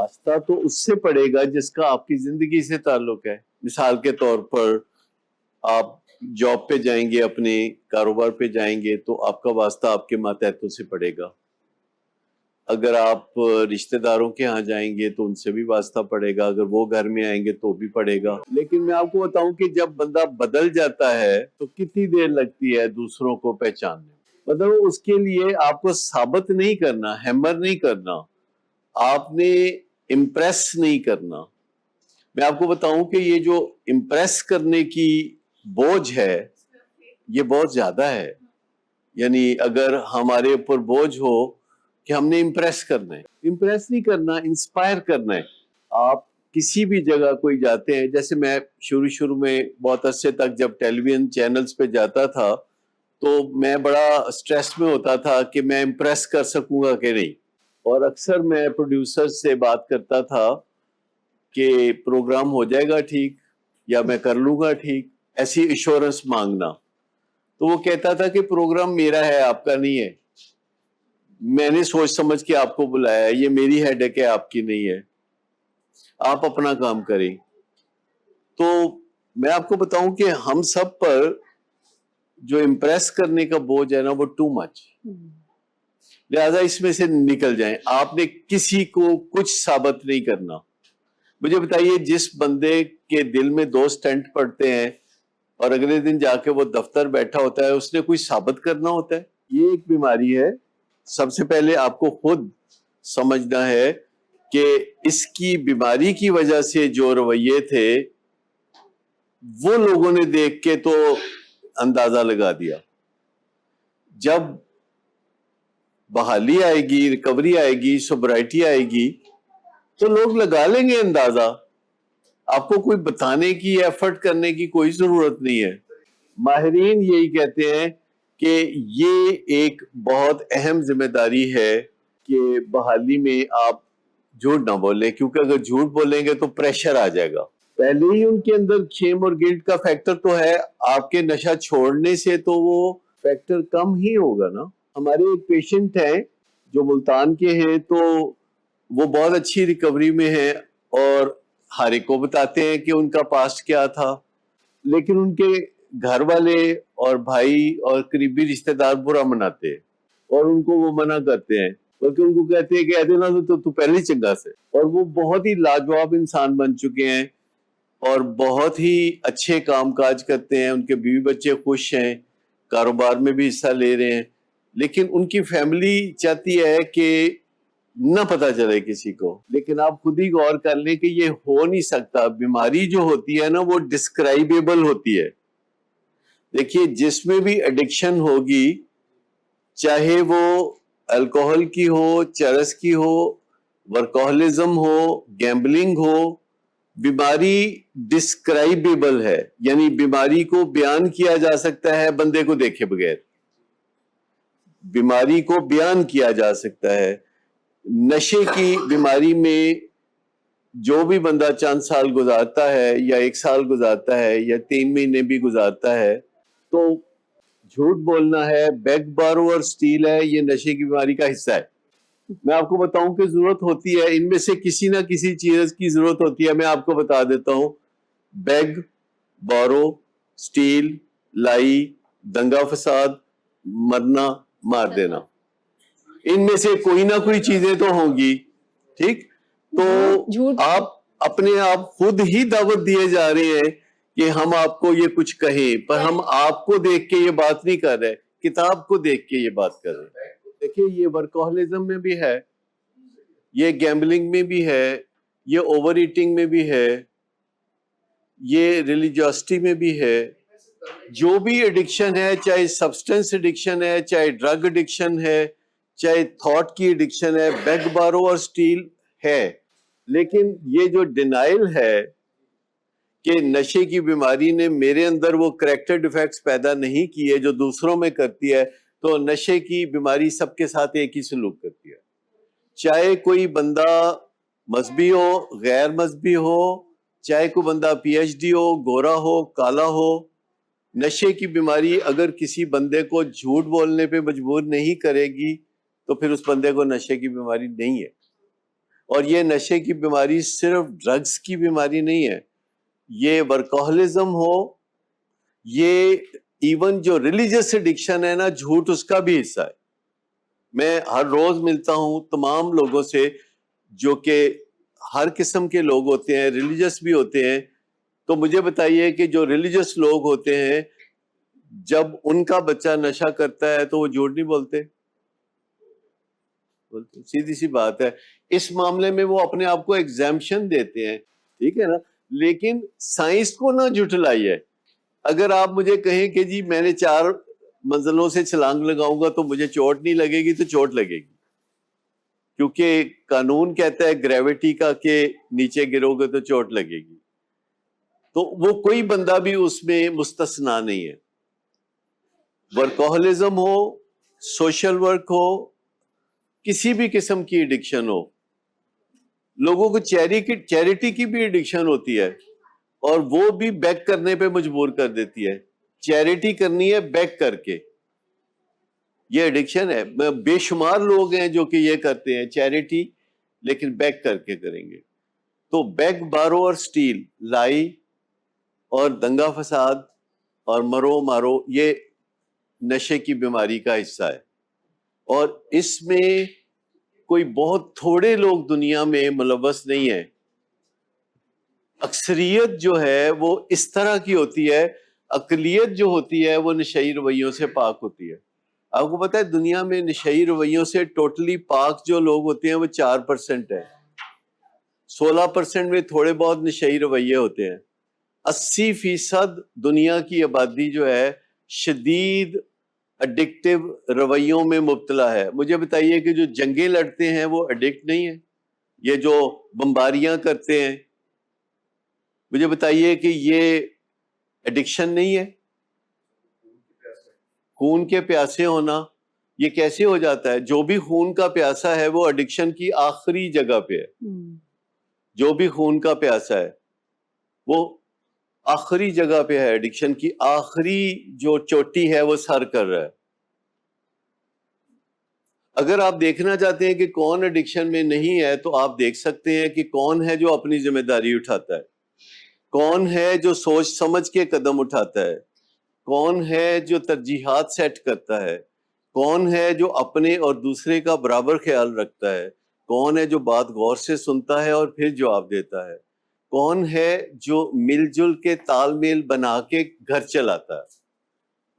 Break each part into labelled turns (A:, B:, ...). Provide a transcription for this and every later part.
A: واسطہ تو اس سے پڑے گا جس کا آپ کی زندگی سے تعلق ہے. مثال کے طور پر آپ جاب پہ جائیں گے, اپنے کاروبار پہ جائیں گے, تو آپ کا واسطہ آپ کے ماتحتوں سے پڑے گا. اگر آپ رشتہ داروں کے ہاں جائیں گے تو ان سے بھی واسطہ پڑے گا, اگر وہ گھر میں آئیں گے تو بھی پڑے گا. لیکن میں آپ کو بتاؤں کہ جب بندہ بدل جاتا ہے تو کتنی دیر لگتی ہے دوسروں کو پہچاننے. مطلب اس کے لیے آپ کو ثابت نہیں کرنا, ہیمر نہیں کرنا, آپ نے امپریس نہیں کرنا. میں آپ کو بتاؤں کہ یہ جو امپریس کرنے کی بوجھ ہے یہ بہت زیادہ ہے. یعنی اگر ہمارے اوپر بوجھ ہو کہ ہم نے امپریس کرنا ہے, امپریس نہیں کرنا, انسپائر کرنا ہے. آپ کسی بھی جگہ کوئی جاتے ہیں, جیسے میں شروع میں بہت عرصے تک جب ٹیلی ویژن چینلز پہ جاتا تھا تو میں بڑا اسٹریس میں ہوتا تھا کہ میں امپریس کر سکوں گا کہ نہیں. اور اکثر میں پروڈیوسر سے بات کرتا تھا کہ پروگرام ہو جائے گا ٹھیک, یا میں کر لوں گا ٹھیک, ایسی ایشورنس مانگنا. تو وہ کہتا تھا کہ پروگرام میرا ہے, آپ کا نہیں ہے, میں نے سوچ سمجھ کے آپ کو بلایا ہے, یہ میری ہیڈیک ہے, آپ کی نہیں ہے, آپ اپنا کام کریں. تو میں آپ کو بتاؤں کہ ہم سب پر جو امپریس کرنے کا بوجھ ہے نا وہ ٹو مچ, لہذا اس میں سے نکل جائیں. آپ نے کسی کو کچھ ثابت نہیں کرنا. مجھے بتائیے, جس بندے کے دل میں 2 سٹنٹ پڑتے ہیں اور اگلے دن جا کے وہ دفتر بیٹھا ہوتا ہے, اس نے کوئی ثابت کرنا ہوتا ہے؟ یہ ایک بیماری ہے. سب سے پہلے آپ کو خود سمجھنا ہے کہ اس کی بیماری کی وجہ سے جو رویے تھے وہ لوگوں نے دیکھ کے تو اندازہ لگا دیا. جب بحالی آئے گی, ریکوری آئے گی, سوبرائٹی آئے گی تو لوگ لگا لیں گے اندازہ. آپ کو کوئی بتانے کی, ایفرٹ کرنے کی کوئی ضرورت نہیں ہے. ماہرین یہی کہتے ہیں کہ یہ ایک بہت اہم ذمہ داری ہے کہ بحالی میں آپ جھوٹ نہ بولیں, کیونکہ اگر جھوٹ بولیں گے تو پریشر آ جائے گا. پہلے ہی ان کے اندر شیم اور گلٹ کا فیکٹر تو ہے, آپ کے نشہ چھوڑنے سے تو وہ فیکٹر کم ہی ہوگا نا. ہمارے ایک پیشنٹ ہیں جو ملتان کے ہیں, تو وہ بہت اچھی ریکوری میں ہیں اور ہر ایک کو بتاتے ہیں کہ ان کا پاسٹ کیا تھا, لیکن ان کے گھر والے اور بھائی اور قریبی رشتہ دار برا مناتے ہیں اور ان کو وہ منع کرتے ہیں, بلکہ ان کو کہتے ہیں کہ ایسے نہ تو پہلے چنگا سے. اور وہ بہت ہی لاجواب انسان بن چکے ہیں اور بہت ہی اچھے کام کاج کرتے ہیں, ان کے بیوی بچے خوش ہیں, کاروبار میں بھی حصہ لے رہے ہیں. لیکن ان کی فیملی چاہتی ہے کہ نہ پتا چلے کسی کو. لیکن آپ خود ہی غور کر لیں کہ یہ ہو نہیں سکتا. بیماری جو ہوتی ہے نا وہ ڈسکرائبیبل ہوتی ہے. دیکھیے, جس میں بھی ایڈکشن ہوگی, چاہے وہ الکوہل کی ہو, چرس کی ہو, ورکوہلزم ہو, گیمبلنگ ہو, بیماری ڈسکرائبیبل ہے. یعنی بیماری کو بیان کیا جا سکتا ہے بندے کو دیکھے بغیر, بیماری کو بیان کیا جا سکتا ہے. نشے کی بیماری میں جو بھی بندہ چند سال گزارتا ہے یا 1 سال گزارتا ہے یا 3 مہینے بھی گزارتا ہے, تو جھوٹ بولنا ہے, بیگ بارو اور سٹیل ہے, یہ نشے کی بیماری کا حصہ ہے. میں آپ کو بتاؤں کہ ضرورت ہوتی ہے, ان میں سے کسی نہ کسی چیز کی ضرورت ہوتی ہے. میں آپ کو بتا دیتا ہوں, بیگ بارو, سٹیل, لائی, دنگا فساد, مرنا, مار دینا, ان میں سے کوئی نہ کوئی چیزیں تو ہوں گی. ٹھیک, تو آپ اپنے آپ خود ہی دعوت دیے جا رہے ہیں کہ ہم آپ کو یہ کچھ کہیں, پر ہم آپ کو دیکھ کے یہ بات نہیں کر رہے, کتاب کو دیکھ کے یہ بات کر رہے ہیں. دیکھیے, یہ ورکوہلزم میں بھی ہے, یہ گیمبلنگ میں بھی ہے, یہ اوور ایٹنگ میں بھی ہے, یہ ریلیجیوسٹی میں بھی ہے. جو بھی ایڈکشن ہے, چاہے سبسٹنس ایڈکشن ہے, چاہے ڈرگ ایڈکشن ہے, چاہے تھاٹ کی ایڈکشن ہے, بیگ بارو اور سٹیل ہے. لیکن یہ جو ڈینائل ہے کہ نشے کی بیماری نے میرے اندر وہ کریکٹر ڈیفیکٹس پیدا نہیں کیے جو دوسروں میں کرتی ہے, تو نشے کی بیماری سب کے ساتھ ایک ہی سلوک کرتی ہے. چاہے کوئی بندہ مذہبی ہو, غیر مذہبی ہو, چاہے کوئی بندہ پی ایچ ڈی ہو, گورا ہو, کالا ہو, نشے کی بیماری اگر کسی بندے کو جھوٹ بولنے پہ مجبور نہیں کرے گی تو پھر اس بندے کو نشے کی بیماری نہیں ہے. اور یہ نشے کی بیماری صرف ڈرگز کی بیماری نہیں ہے، یہ ورکوہلزم ہو، یہ ایون جو ریلیجس ایڈکشن ہے نا، جھوٹ اس کا بھی حصہ ہے. میں ہر روز ملتا ہوں تمام لوگوں سے جو کہ ہر قسم کے لوگ ہوتے ہیں، ریلیجس بھی ہوتے ہیں. تو مجھے بتائیے کہ جو ریلیجس لوگ ہوتے ہیں جب ان کا بچہ نشہ کرتا ہے تو وہ جھوٹ نہیں بولتے؟ سیدھی سی بات ہے. اس معاملے میں وہ اپنے آپ کو ایگزیمپشن دیتے ہیں، ٹھیک ہے نا. لیکن سائنس کو نہ جھٹلائیے. اگر آپ مجھے کہیں کہ جی میں نے 4 منزلوں سے چھلانگ لگاؤں گا تو مجھے چوٹ نہیں لگے گی، تو چوٹ لگے گی، کیونکہ قانون کہتا ہے گریوٹی کا کہ نیچے گرو گے تو چوٹ لگے گی. تو وہ کوئی بندہ بھی اس میں مستثنا نہیں ہے. ورکوہلزم ہو، سوشل ورک ہو، کسی بھی قسم کی ایڈکشن ہو. لوگوں کو چیریٹی کی بھی ایڈکشن ہوتی ہے اور وہ بھی بیک کرنے پہ مجبور کر دیتی ہے. چیریٹی کرنی ہے بیک کر کے، یہ ایڈکشن ہے. بے شمار لوگ ہیں جو کہ یہ کرتے ہیں چیریٹی، لیکن بیک کر کے کریں گے. تو بیک، بارو اور سٹیل، لائی اور دنگا فساد اور مرو مارو، یہ نشے کی بیماری کا حصہ ہے. اور اس میں کوئی بہت تھوڑے لوگ دنیا میں ملوث نہیں ہیں. اکثریت جو ہے وہ اس طرح کی ہوتی ہے، اقلیت جو ہوتی ہے وہ نشئی رویوں سے پاک ہوتی ہے. آپ کو پتا ہے دنیا میں نشئی رویوں سے ٹوٹلی پاک جو لوگ ہوتے ہیں وہ 4% ہے. 16% میں تھوڑے بہت نشئی رویے ہوتے ہیں. 80% دنیا کی آبادی جو ہے شدید اڈکٹیو رویوں میں مبتلا ہے. مجھے بتائیے کہ جو جنگیں لڑتے ہیں وہ اڈکٹ نہیں ہیں؟ یہ جو بمباریاں کرتے ہیں، مجھے بتائیے کہ یہ ایڈکشن نہیں ہے؟ خون کے پیاسے ہونا یہ کیسے ہو جاتا ہے؟ جو بھی خون کا پیاسا ہے وہ ایڈکشن کی آخری جگہ پہ ہے. جو بھی خون کا پیاسا ہے وہ آخری جگہ پہ ہے، ایڈکشن کی آخری جو چوٹی ہے وہ سر کر رہا ہے. اگر آپ دیکھنا چاہتے ہیں کہ کون ایڈکشن میں نہیں ہے تو آپ دیکھ سکتے ہیں کہ کون ہے جو اپنی ذمہ داری اٹھاتا ہے، کون ہے جو سوچ سمجھ کے قدم اٹھاتا ہے، کون ہے جو ترجیحات سیٹ کرتا ہے، کون ہے جو اپنے اور دوسرے کا برابر خیال رکھتا ہے، کون ہے جو بات غور سے سنتا ہے اور پھر جواب دیتا ہے، کون ہے جو مل جل کے تال میل بنا کے گھر چلاتا ہے،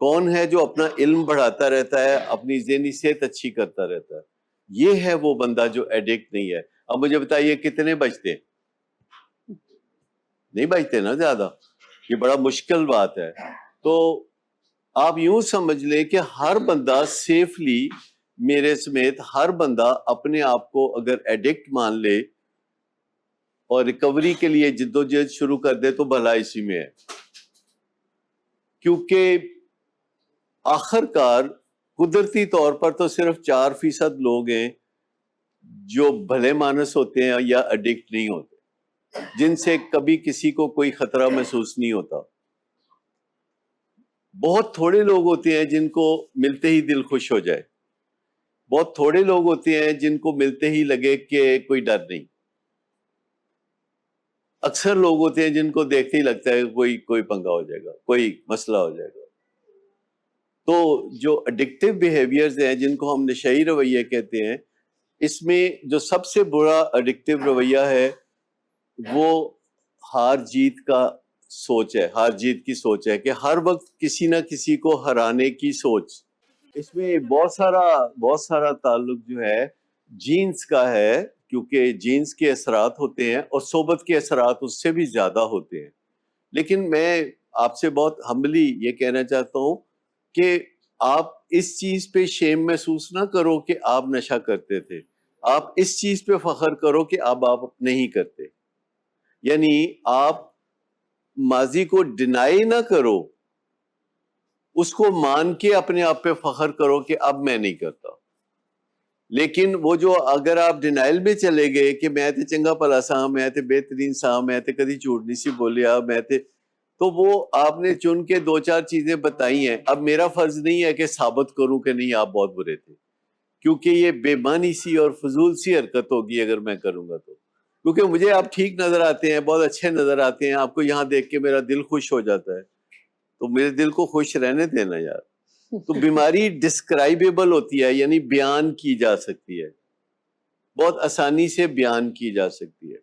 A: کون ہے جو اپنا علم بڑھاتا رہتا ہے، اپنی ذہنی صحت اچھی کرتا رہتا ہے. یہ ہے وہ بندہ جو ایڈکٹ نہیں ہے. اب مجھے بتائیے کتنے بچتے ہیں؟ نہیں بچتے نا زیادہ. یہ بڑا مشکل بات ہے. تو آپ یوں سمجھ لیں کہ ہر بندہ سیفلی، میرے سمیت ہر بندہ اپنے آپ کو اگر ایڈکٹ مان لے اور ریکوری کے لیے جدوجہد شروع کر دے تو بھلا اسی میں ہے. کیونکہ آخر کار قدرتی طور پر تو صرف 4% لوگ ہیں جو بھلے مانس ہوتے ہیں یا ایڈکٹ نہیں ہوتے، جن سے کبھی کسی کو کوئی خطرہ محسوس نہیں ہوتا. بہت تھوڑے لوگ ہوتے ہیں جن کو ملتے ہی دل خوش ہو جائے. بہت تھوڑے لوگ ہوتے ہیں جن کو ملتے ہی لگے کہ کوئی ڈر نہیں. اکثر لوگ ہوتے ہیں جن کو دیکھتے ہی لگتا ہے کوئی پنگا ہو جائے گا، کوئی مسئلہ ہو جائے گا. تو جو ایڈکٹیو بیہیویئرز ہیں جن کو ہم نشئی رویے کہتے ہیں، اس میں جو سب سے برا ایڈکٹیو رویہ ہے وہ ہار جیت کا سوچ ہے، ہار جیت کی سوچ ہے کہ ہر وقت کسی نہ کسی کو ہرانے کی سوچ. اس میں بہت سارا تعلق جو ہے جینز کا ہے، کیونکہ جینز کے اثرات ہوتے ہیں اور صحبت کے اثرات اس سے بھی زیادہ ہوتے ہیں. لیکن میں آپ سے بہت ہمبلی یہ کہنا چاہتا ہوں کہ آپ اس چیز پہ شیم محسوس نہ کرو کہ آپ نشہ کرتے تھے. آپ اس چیز پہ فخر کرو کہ اب آپ نہیں کرتے. یعنی آپ ماضی کو ڈینائی نہ کرو، اس کو مان کے اپنے آپ پہ فخر کرو کہ اب میں نہیں کرتا. لیکن وہ جو اگر آپ ڈینائل میں چلے گئے کہ میں تے چنگا بھلا سا، میں تے بہترین سا، میں تے کدی جھوٹ نہیں سی بولیا، میں تے، تو وہ آپ نے چن کے 2-4 چیزیں بتائی ہیں. اب میرا فرض نہیں ہے کہ ثابت کروں کہ نہیں آپ بہت برے تھے، کیونکہ یہ بے معنی سی اور فضول سی حرکت ہوگی اگر میں کروں گا تو، کیونکہ مجھے آپ ٹھیک نظر آتے ہیں، بہت اچھے نظر آتے ہیں، آپ کو یہاں دیکھ کے میرا دل خوش ہو جاتا ہے، تو میرے دل کو خوش رہنے دینا یار. تو بیماری ڈسکرائبیبل ہوتی ہے، یعنی بیان کی جا سکتی ہے، بہت آسانی سے بیان کی جا سکتی ہے،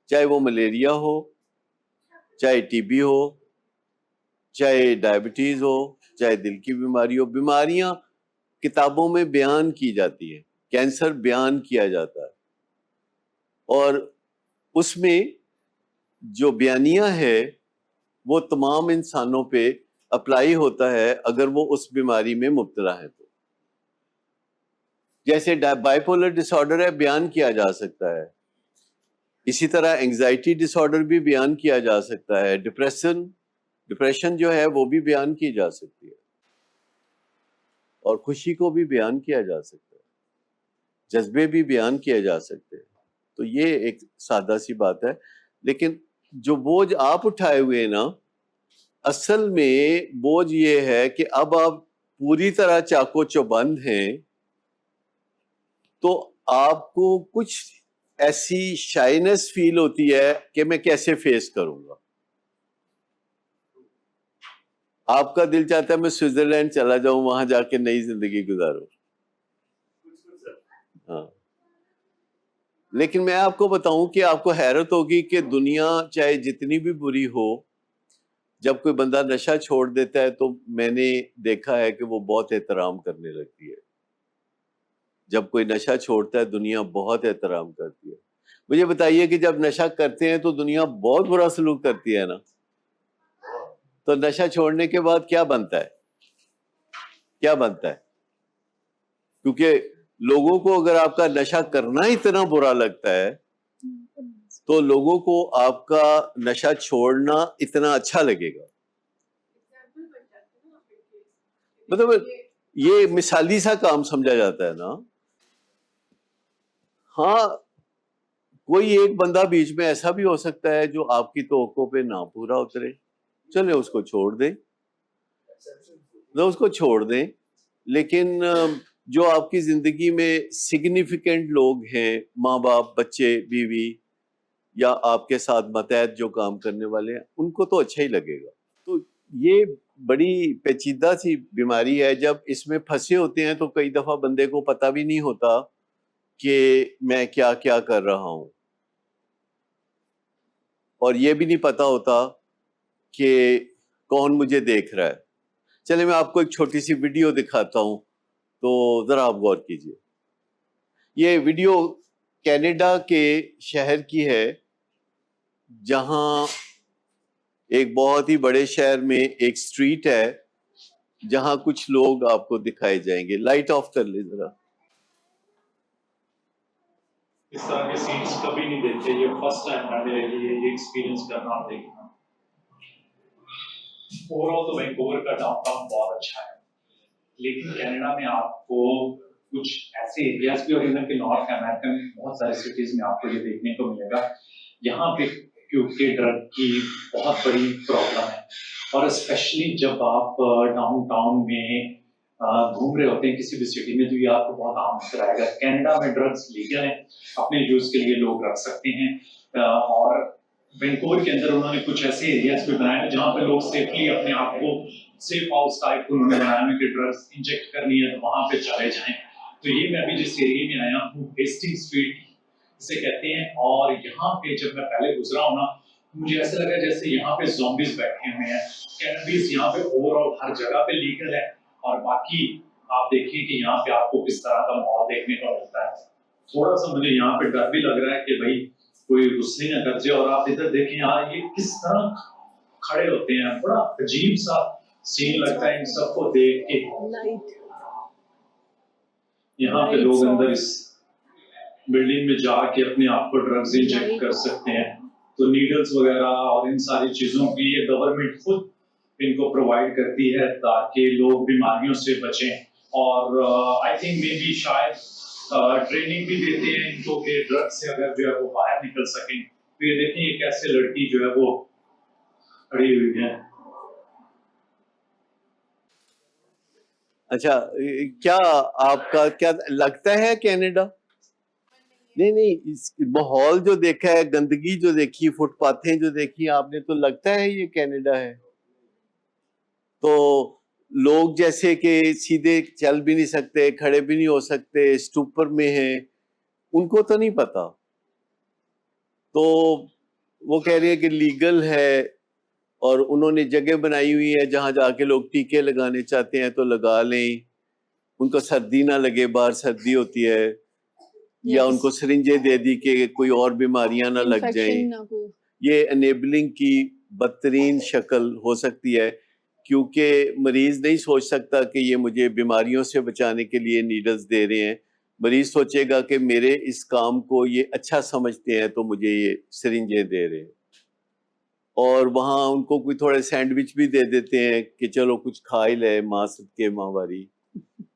A: چاہے وہ ملیریا ہو، چاہے ٹی بی ہو، چاہے ڈائبٹیز ہو، چاہے دل کی بیماری ہو. بیماریاں کتابوں میں بیان کی جاتی ہیں، کینسر بیان کیا جاتا ہے، اور اس میں جو بیانیہ ہے وہ تمام انسانوں پہ اپلائی ہوتا ہے اگر وہ اس بیماری میں مبتلا ہے. تو جیسے بائیپولر ڈس آرڈر ہے، بیان کیا جا سکتا ہے، اسی طرح اینگزائٹی ڈس آرڈر بھی بیان کیا جا سکتا ہے، ڈپریشن جو ہے وہ بھی بیان کی جا سکتی ہے، اور خوشی کو بھی بیان کیا جا سکتا ہے، جذبے بھی بیان کیے جا سکتے ہیں. تو یہ ایک سادہ سی بات ہے، لیکن جو بوجھ آپ اٹھائے ہوئے ہیں نا، اصل میں بوجھ یہ ہے کہ اب آپ پوری طرح چاقو چوبند ہیں، تو آپ کو کچھ ایسی شائنس فیل ہوتی ہے کہ میں کیسے فیس کروں گا. آپ کا دل چاہتا ہے میں سوئٹزرلینڈ چلا جاؤں، وہاں جا کے نئی زندگی گزاروں. ہاں، لیکن میں آپ کو بتاؤں کہ آپ کو حیرت ہوگی کہ دنیا چاہے جتنی بھی بری ہو، جب کوئی بندہ نشہ چھوڑ دیتا ہے تو میں نے دیکھا ہے کہ وہ بہت احترام کرنے لگتی ہے. جب کوئی نشہ چھوڑتا ہے دنیا بہت احترام کرتی ہے. مجھے بتائیے کہ جب نشہ کرتے ہیں تو دنیا بہت برا سلوک کرتی ہے نا، تو نشہ چھوڑنے کے بعد کیا بنتا ہے؟ کیا بنتا ہے؟ کیونکہ لوگوں کو اگر آپ کا نشہ کرنا اتنا برا لگتا ہے تو لوگوں کو آپ کا نشہ چھوڑنا اتنا اچھا لگے گا. مطلب یہ مثالی سا کام سمجھا جاتا ہے نا. ہاں، کوئی ایک بندہ بیچ میں ایسا بھی ہو سکتا ہے جو آپ کی توقع پہ نہ پورا اترے، چلے اس کو چھوڑ دیں، اس کو چھوڑ دیں. لیکن جو آپ کی زندگی میں سگنیفیکنٹ لوگ ہیں، ماں باپ، بچے، بیوی، یا آپ کے ساتھ ماتحت جو کام کرنے والے ہیں، ان کو تو اچھا ہی لگے گا. تو یہ بڑی پیچیدہ سی بیماری ہے. جب اس میں پھنسے ہوتے ہیں تو کئی دفعہ بندے کو پتہ بھی نہیں ہوتا کہ میں کیا کیا کر رہا ہوں، اور یہ بھی نہیں پتا ہوتا کہ کون مجھے دیکھ رہا ہے. چلے میں آپ کو ایک چھوٹی سی ویڈیو دکھاتا ہوں، تو ذرا آپ غور کیجئے. یہ ویڈیو کینیڈا کے شہر کی ہے، جہاں ایک بہت ہی بڑے شہر میں ایک سٹریٹ ہے جہاں کچھ لوگ آپ کو دکھائے جائیں گے. لائٹ آف کر لیں ذرا.
B: اس طرح کے سینس کبھی نہیں دیکھتے، یہ فرسٹ ٹائم ہے میرے لیے یہ ایکسپیرینس کرنا دیکھنا. اوور آل تو وینکوور کا ڈاؤن ٹاؤن بہت اچھا ہے، لیکن کینیڈا میں آپ کو کچھ ایسے ایریاز بھی، اور ایون کہ نارتھ امریکن بہت سارے سٹیز میں آپ کو یہ دیکھنے کو ملے گا. یہاں پہ کیونکہ ڈرگ کی بہت بڑی پرابلم ہے، اور اسپیشلی جب آپ ڈاؤن ٹاؤن میں گھوم رہے ہوتے ہیں کسی بھی سٹی میں، تو یہ آپ کو بہت عام نظر آئے گا. کینیڈا میں ڈرگس لیگل ہیں، اپنے یوز کے لیے لوگ رکھ سکتے ہیں، اور وینکوور کے اندر انہوں نے کچھ ایسے ایریاز بھی بنائے ہیں جہاں پہ لوگ سیفلی اپنے آپ کو سیف ہاؤس ٹائپ انہوں نے بنایا ہے کہ ڈرگس انجیکٹ کرنی ہے تو وہاں پہ چلے جائیں. تو یہ میں ابھی جس ایریے میں آیا ہوں ہیسٹنگ اسٹریٹ اسے کہتے ہیں، اور یہاں پہ جب میں پہلے گزرا ہوں نا، مجھے ایسا لگا جیسے یہاں پہ زومبیز بیٹھے ہوئے ہیں. کینابیس یہاں پہ اوور آل ہر جگہ پہ لیگل ہے، اور باقی آپ دیکھیں کہ یہاں پہ آپ کو کس طرح کا ماحول دیکھنے کو ملتا ہے. تھوڑا سا مجھے یہاں پہ ڈر بھی لگ رہا ہے کہ بھائی کوئی غصے نہ کر جائے. اور آپ ادھر دیکھیں یار یہ کس طرح کھڑے ہوتے ہیں، بڑا عجیب سا سین لگتا ہے ان سب کو دیکھ کے. یہاں پہ لوگ اندر اس بلڈنگ میں جا کے اپنے آپ کو ڈرگز انجیکٹ کر سکتے ہیں. تو نیڈلز وغیرہ اور ان ساری چیزوں کی یہ گورنمنٹ خود ان کو پرووائڈ کرتی ہے تاکہ لوگ بیماریوں سے بچیں. اور آئی تھنک مے بی شاید ٹریننگ بھی دیتے ہیں ان کو کہ ڈرگ سے اگر جو ہے وہ باہر نکل سکیں. تو یہ دیکھیں ایک ایسے لڑکی جو ہے وہ کھڑی ہوئی ہے.
A: اچھا کیا آپ کا کیا لگتا ہے کینیڈا؟ نہیں اس ماحول جو دیکھا ہے، گندگی جو دیکھی، فٹ پاتھیں جو دیکھی آپ نے، تو لگتا ہے یہ کینیڈا ہے؟ تو لوگ جیسے کہ سیدھے چل بھی نہیں سکتے، کھڑے بھی نہیں ہو سکتے، اسٹوپر میں ہیں، ان کو تو نہیں پتا، تو وہ کہہ رہے ہیں کہ لیگل ہے، اور انہوں نے جگہ بنائی ہوئی ہے جہاں جا کے لوگ ٹیکے لگانے چاہتے ہیں تو لگا لیں، ان کو سردی نہ لگے، باہر سردی ہوتی ہے، یا ان کو سرنجیں دے دی کہ کوئی اور بیماریاں نہ لگ جائیں. یہ انیبلنگ کی بدترین شکل ہو سکتی ہے، کیونکہ مریض نہیں سوچ سکتا کہ یہ مجھے بیماریوں سے بچانے کے لیے نیڈلز دے رہے ہیں. مریض سوچے گا کہ میرے اس کام کو یہ اچھا سمجھتے ہیں تو مجھے یہ سرنجیں دے رہے ہیں. اور وہاں ان کو کوئی تھوڑے سینڈوچ بھی دے دیتے ہیں کہ چلو کچھ کھا ہی لے، ماں صدقے ماں واری.